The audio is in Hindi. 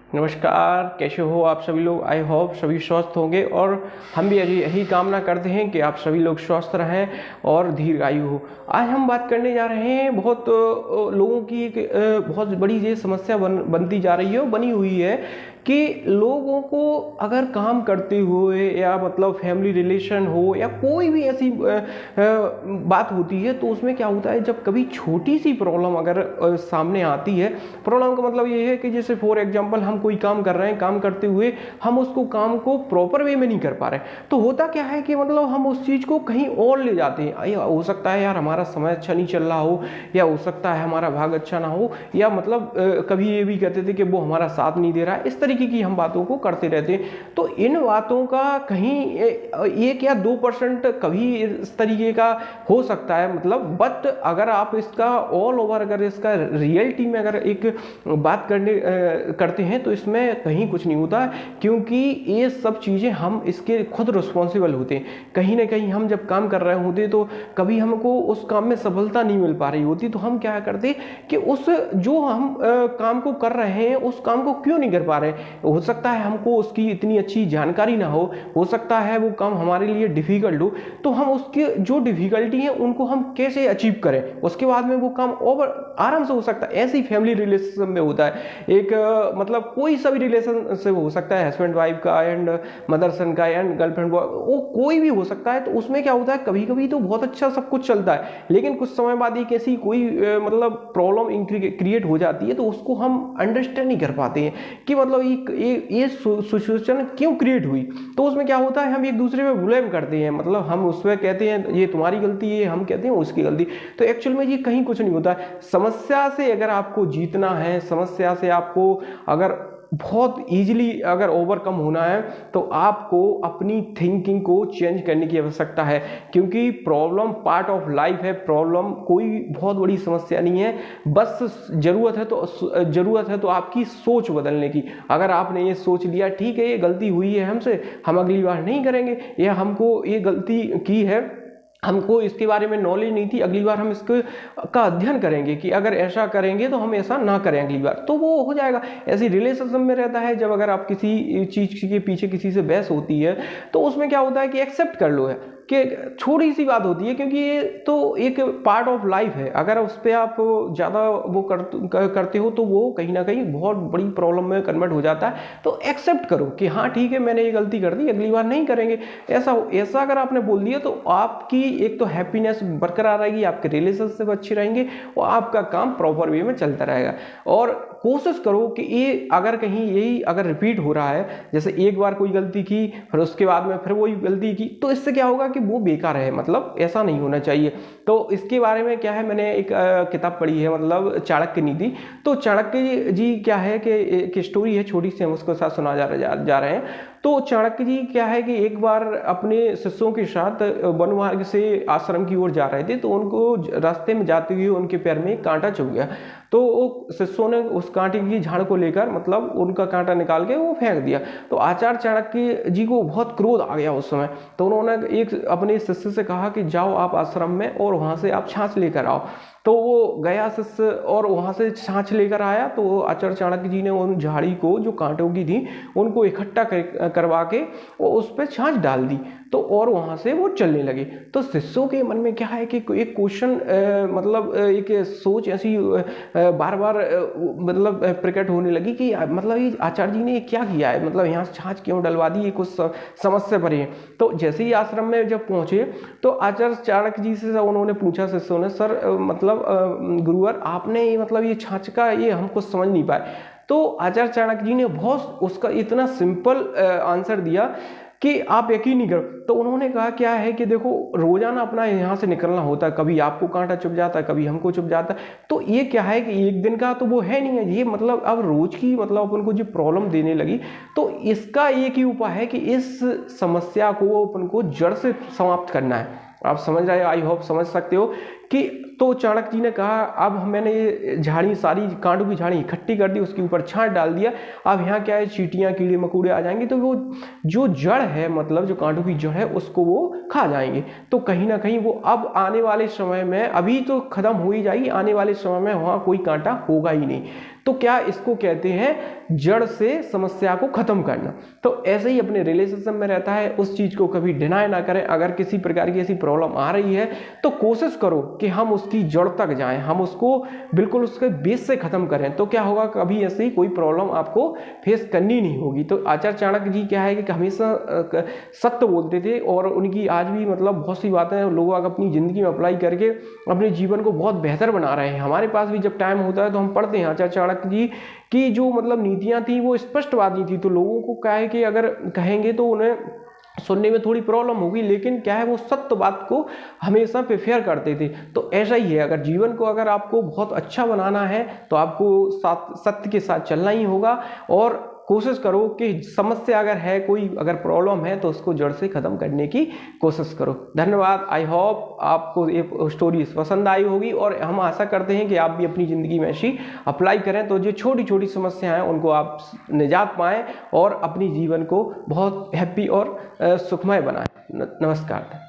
नमस्कार, कैसे हो आप सभी लोग। आई होप सभी स्वस्थ होंगे और हम भी यही कामना करते हैं कि आप सभी लोग स्वस्थ रहें और दीर्घायु हो। आज हम बात करने जा रहे हैं बहुत लोगों की एक बहुत बड़ी ये समस्या बनती जा रही है और बनी हुई है कि लोगों को अगर काम करते हुए या मतलब फैमिली रिलेशन हो या कोई भी ऐसी बात होती है तो उसमें क्या होता है, जब कभी छोटी सी प्रॉब्लम अगर सामने आती है। प्रॉब्लम का मतलब ये है कि जैसे फॉर एग्जांपल हम कोई काम कर रहे हैं, काम करते हुए हम उसको काम को प्रॉपर वे में नहीं कर पा रहे, तो होता क्या है कि मतलब हम उस चीज़ को कहीं और ले जाते हैं। हो सकता है यार हमारा समय अच्छा नहीं चल रहा हो, या हो सकता है हमारा भाग अच्छा ना हो, या मतलब कभी ये भी कहते थे कि वो हमारा साथ नहीं दे रहा है। इस तरीके की हम बातों को करते रहते हैं। तो इन बातों का कहीं 1 या 2% कभी इस तरीके का हो सकता है, मतलब बट अगर आप इसका ऑल ओवर अगर इसका रियलिटी में अगर एक बात करते हैं तो इसमें कहीं कुछ नहीं होता, क्योंकि ये सब चीज़ें हम इसके खुद रिस्पॉन्सिबल होते हैं। कहीं ना कहीं हम जब काम कर रहे होते तो कभी हमको उस काम में सफलता नहीं मिल पा रही होती, तो हम क्या करते कि उस जो हम काम को कर रहे हैं उस काम को क्यों नहीं कर पा रहे। हो सकता है हमको उसकी इतनी अच्छी जानकारी ना हो सकता है वो काम हमारे लिए डिफिकल्ट हो, तो हम उसकी जो डिफिकल्टी है उनको हम कैसे अचीव करें, उसके बाद में वो काम ओवर आराम से हो सकता है। ऐसी फैमिली रिलेशनशिप में होता है। एक मतलब कोई सा भी रिलेशनशिप हो सकता है, हस्बैंड वाइफ का एंड मदर सन का एंड गर्लफ्रेंड बॉय, वो कोई भी हो सकता है। तो उसमें क्या होता है, कभी कभी तो बहुत अच्छा सब कुछ चलता है, लेकिन कुछ समय बाद एक ऐसी कोई मतलब प्रॉब्लम क्रिएट हो जाती है, तो उसको हम अंडरस्टैंड नहीं कर पाते हैं कि मतलब ये सिचुएशन क्यों क्रिएट हुई। तो उसमें क्या होता है, हम एक दूसरे पे ब्लेम करते हैं, मतलब हम उसमें कहते हैं ये तुम्हारी गलती है, हम कहते हैं उसकी गलती। तो एक्चुअल में ये कहीं कुछ नहीं होता है। समस्या से अगर आपको जीतना है, समस्या से आपको अगर बहुत इजीली अगर ओवरकम होना है, तो आपको अपनी थिंकिंग को चेंज करने की आवश्यकता है, क्योंकि प्रॉब्लम पार्ट ऑफ लाइफ है। प्रॉब्लम कोई बहुत बड़ी समस्या नहीं है, बस जरूरत है तो आपकी सोच बदलने की। अगर आपने ये सोच लिया ठीक है ये गलती हुई है हमसे, हम अगली बार नहीं करेंगे, या हमको ये गलती की है, हमको इसके बारे में नॉलेज नहीं थी, अगली बार हम इसके का अध्ययन करेंगे कि अगर ऐसा करेंगे तो हम ऐसा ना करें अगली बार, तो वो हो जाएगा। ऐसी रिलेशनशिप में रहता है, जब अगर आप किसी चीज़ के पीछे किसी से बहस होती है तो उसमें क्या होता है कि एक्सेप्ट कर लो है कि छोटी सी बात होती है, क्योंकि ये तो एक पार्ट ऑफ लाइफ है। अगर उस पर आप ज़्यादा वो करते हो तो वो कहीं ना कहीं बहुत बड़ी प्रॉब्लम में कन्वर्ट हो जाता है। तो एक्सेप्ट करो कि हाँ ठीक है मैंने ये गलती कर दी, अगली बार नहीं करेंगे। ऐसा अगर आपने बोल दिया तो आपकी एक तो हैप्पीनेस बरकरार रहेगी, आपके रिलेशनशिप अच्छे रहेंगे और आपका काम प्रॉपर वे में चलता रहेगा। और कोशिश करो कि ये अगर कहीं यही अगर रिपीट हो रहा है, जैसे एक बार कोई गलती की फिर उसके बाद में फिर वही गलती की, तो इससे क्या होगा कि वो बेकार है, मतलब ऐसा नहीं होना चाहिए। तो इसके बारे में क्या है, मैंने एक किताब पढ़ी है, मतलब चाणक्य नीति। तो चाणक्य जी क्या है कि एक स्टोरी है छोटी सी, हम उसके साथ सुना जा रहे हैं। तो चाणक्य जी क्या है कि एक बार अपने शिष्यों के साथ वन मार्ग से आश्रम की ओर जा रहे थे, तो उनको रास्ते में जाते हुए उनके पैर में कांटा चुभ गया। तो वो शिष्यों ने उस कांटे की झाड़ को लेकर मतलब उनका कांटा निकाल के वो फेंक दिया। तो आचार्य चाणक्य जी को बहुत क्रोध आ गया उस समय। तो उन्होंने एक अपने शिष्य से कहा कि जाओ आप आश्रम में और वहां से आप छाछ लेकर आओ। तो वो गया शिष्य और वहां से छाछ लेकर आया। तो आचार्य चाणक्य जी ने उन झाड़ी को जो कांटों की थी उनको इकट्ठा करवा के वो उस पर छाछ डाल दी, तो और वहां से वो चलने लगे। तो शिष्यों के मन में क्या है कि एक क्वेश्चन मतलब एक सोच ऐसी बार बार मतलब प्रकट होने लगी कि मतलब ये आचार्य जी ने क्या किया है, मतलब यहाँ छाछ क्यों डलवा दी, ये कुछ समस्या पड़ी है। तो जैसे ही आश्रम में जब पहुंचे तो आचार्य चाणक्य जी से उन्होंने पूछा शिष्यों ने, सर मतलब गुरुवर आपने ये मतलब ये छाछ का ये हमको समझ नहीं पाए। तो आचार्य चाणक्य जी ने बहुत उसका इतना सिंपल आंसर दिया कि आप यकीन नहीं करो। तो उन्होंने कहा क्या है कि देखो रोजाना अपना यहाँ से निकलना होता है, कभी आपको कांटा चुभ जाता है, कभी हमको चुभ जाता है। तो ये क्या है कि एक दिन का तो वो है नहीं है, ये मतलब अब रोज की मतलब अपन को जो प्रॉब्लम देने लगी। तो इसका एक ही उपाय है कि इस समस्या को अपन को जड़ से समाप्त करना है। आप समझ रहे हो, आई होप समझ सकते हो कि तो चाणक्य जी ने कहा अब मैंने ये झाड़ी सारी कांटों की झाड़ी इकट्ठी कर दी, उसके ऊपर छाछ डाल दिया। अब यहाँ क्या है चींटियां कीड़े मकोड़े आ जाएंगे, तो वो जो जड़ है मतलब जो कांटों की जड़ है उसको वो खा जाएंगे। तो कहीं ना कहीं वो अब आने वाले समय में, अभी तो खत्म हो ही जाएगी, आने वाले समय में वहाँ कोई कांटा होगा ही नहीं। तो क्या इसको कहते हैं जड़ से समस्या को खत्म करना। तो ऐसे ही अपने रिलेशनशिप में रहता है, उस चीज को कभी डिनाई ना करें। अगर किसी प्रकार की ऐसी प्रॉब्लम आ रही है तो कोशिश करो कि हम उसकी जड़ तक जाएं, हम उसको बिल्कुल उसके बेस से खत्म करें। तो क्या होगा, कभी ऐसी कोई प्रॉब्लम आपको फेस करनी नहीं होगी। तो आचार्य चाणक्य जी क्या है कि हमेशा सत्य बोलते थे, और उनकी आज भी मतलब बहुत सी बातें लोग अपनी जिंदगी में अप्लाई करके अपने जीवन को बहुत बेहतर बना रहे हैं। हमारे पास भी जब टाइम होता है तो हम पढ़ते हैं आचार्य चाणक्य जी की जो मतलब नीतियां थी वो स्पष्टवादी थी। तो लोगों को क्या है कि अगर कहेंगे तो उन्हें सुनने में थोड़ी प्रॉब्लम होगी, लेकिन क्या है वो सत्य बात को हमेशा प्रेफर करते थे। तो ऐसा ही है, अगर जीवन को अगर आपको बहुत अच्छा बनाना है तो आपको सत्य के साथ चलना ही होगा, और कोशिश करो कि समस्या अगर है, कोई अगर प्रॉब्लम है तो उसको जड़ से खत्म करने की कोशिश करो। धन्यवाद। आई होप आपको ये स्टोरी पसंद आई होगी, और हम आशा करते हैं कि आप भी अपनी ज़िंदगी में ऐसी अप्लाई करें तो जो छोटी छोटी समस्याएं हैं उनको आप निजात पाएँ और अपनी जीवन को बहुत हैप्पी और सुखमय बनाएं। नमस्कार।